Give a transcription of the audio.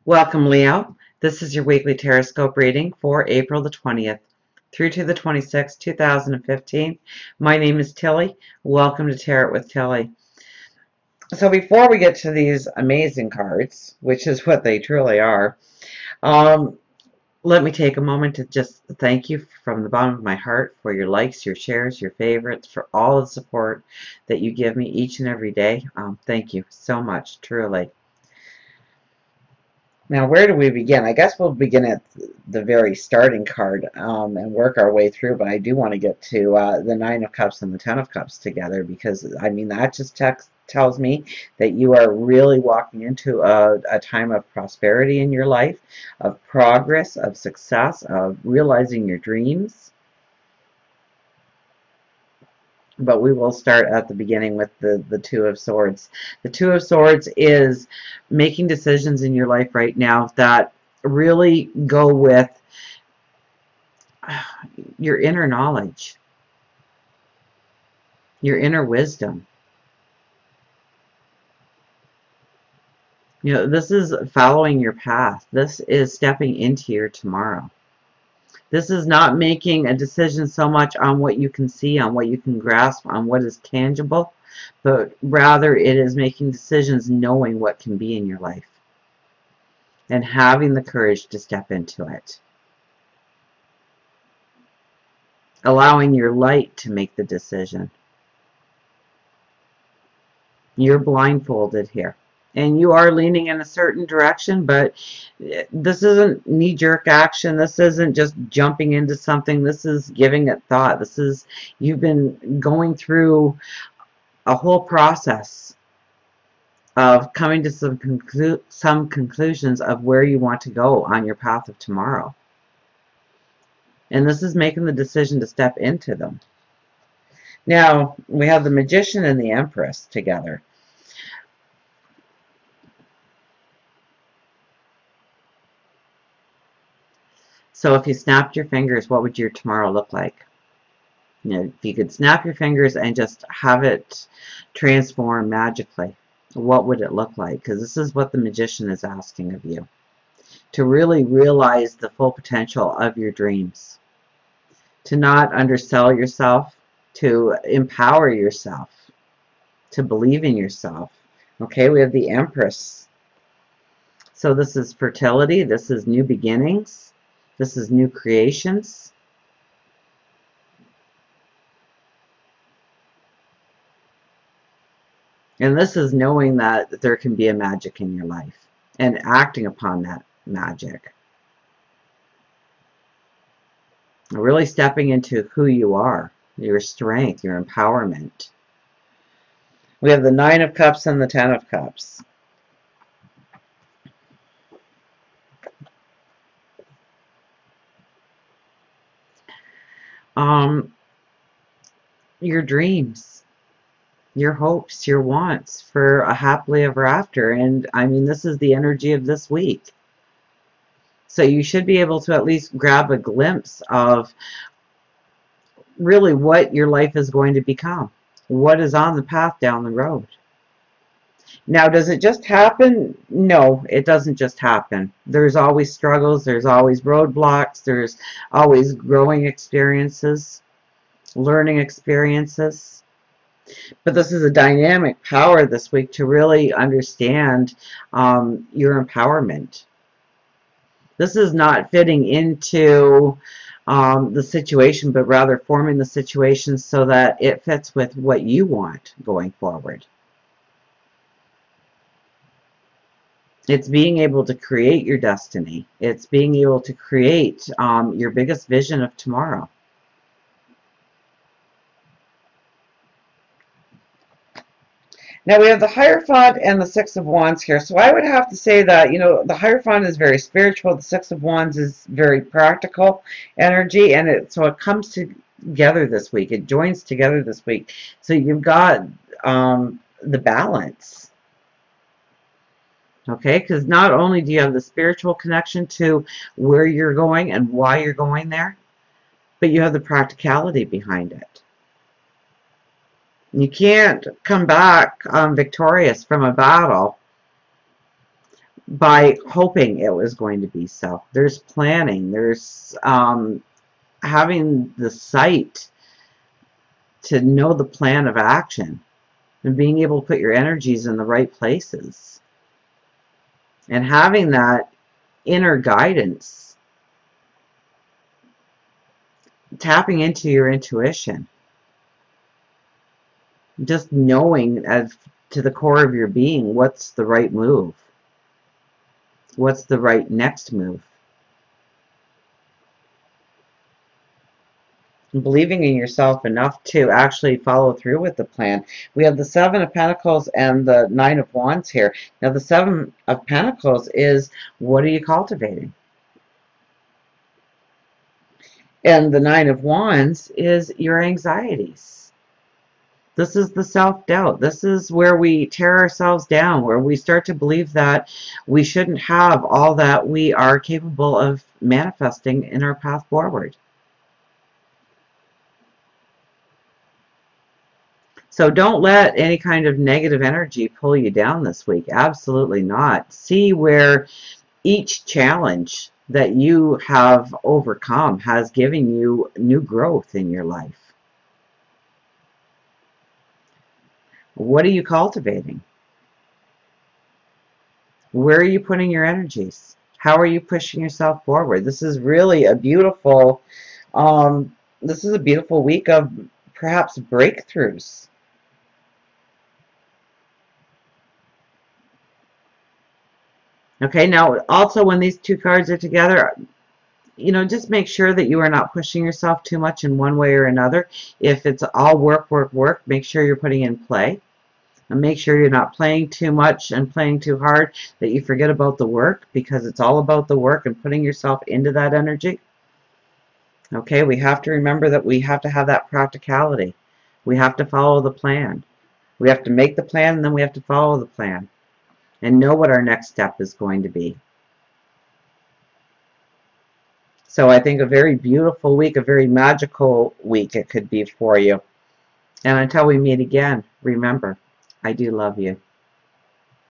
Welcome, Leo. This is your weekly Tarotscope reading for April the 20th through to the 26th, 2015. My name is Tilly. Welcome to Tarot with Tilly. So before we get to these amazing cards, which is what they truly are, um, let me take a moment to just thank you from the bottom of my heart for your likes, your shares, your favorites, for all the support that you give me each and every day. Thank you so much, truly. Now, where do we begin? I guess we'll begin at the very starting card and work our way through, but I do want to get to the Nine of Cups and the Ten of Cups together because, I mean, that just tells me that you are really walking into a time of prosperity in your life, of progress, of success, of realizing your dreams. But we will start at the beginning with the Two of Swords. The Two of Swords is making decisions in your life right now that really go with your inner knowledge, your inner wisdom. You know, this is following your path. This is stepping into your tomorrow. This is not making a decision so much on what you can see, on what you can grasp, on what is tangible, but rather it is making decisions knowing what can be in your life and having the courage to step into it. Allowing your light to make the decision. You're blindfolded here. And you are leaning in a certain direction, but this isn't knee-jerk action. This isn't just jumping into something. This is giving it thought. This is, you've been going through a whole process of coming to some conclusions of where you want to go on your path of tomorrow. And this is making the decision to step into them. Now, we have the Magician and the Empress together. So if you snapped your fingers, what would your tomorrow look like? You know, if you could snap your fingers and just have it transform magically, what would it look like? Because this is what the Magician is asking of you. To really realize the full potential of your dreams. To not undersell yourself. To empower yourself. To believe in yourself. Okay, we have the Empress. So this is fertility. This is new beginnings. This is new creations. And this is knowing that there can be a magic in your life and acting upon that magic. Really stepping into who you are, your strength, your empowerment. We have the Nine of Cups and the Ten of Cups. Your dreams, your hopes, your wants for a happily ever after. And I mean, this is the energy of this week. So you should be able to at least grab a glimpse of really what your life is going to become. What is on the path down the road. Now, does it just happen? No, it doesn't just happen. There's always struggles. There's always roadblocks. There's always growing experiences, learning experiences. But this is a dynamic power this week to really understand your empowerment. This is not fitting into the situation, but rather forming the situation so that it fits with what you want going forward. It's being able to create your destiny. It's being able to create your biggest vision of tomorrow. Now we have the Hierophant and the Six of Wands here. So I would have to say that, you know, the Hierophant is very spiritual. The Six of Wands is very practical energy. And so it comes together this week. It joins together this week. So you've got the balance. Okay, because not only do you have the spiritual connection to where you're going and why you're going there, but you have the practicality behind it. You can't come back victorious from a battle by hoping it was going to be so. There's planning. There's having the sight to know the plan of action and being able to put your energies in the right places and having that inner guidance, tapping into your intuition, just knowing as to the core of your being what's the right move, what's the right next move. And believing in yourself enough to actually follow through with the plan. We have the Seven of Pentacles and the Nine of Wands here. Now the Seven of Pentacles is, what are you cultivating? And the Nine of Wands is your anxieties. This is the self-doubt. This is where we tear ourselves down, where we start to believe that we shouldn't have all that we are capable of manifesting in our path forward. So don't let any kind of negative energy pull you down this week. Absolutely not. See where each challenge that you have overcome has given you new growth in your life. What are you cultivating? Where are you putting your energies? How are you pushing yourself forward? This is really a beautiful, this is a beautiful week of perhaps breakthroughs. Okay, now also when these two cards are together, you know, just make sure that you are not pushing yourself too much in one way or another. If it's all work, work, work, make sure you're putting in play. And make sure you're not playing too much and playing too hard, that you forget about the work, because it's all about the work and putting yourself into that energy. Okay, we have to remember that we have to have that practicality. We have to follow the plan. We have to make the plan, and then we have to follow the plan and know what our next step is going to be. So I think a very beautiful week, a very magical week it could be for you. And until we meet again, remember, I do love you.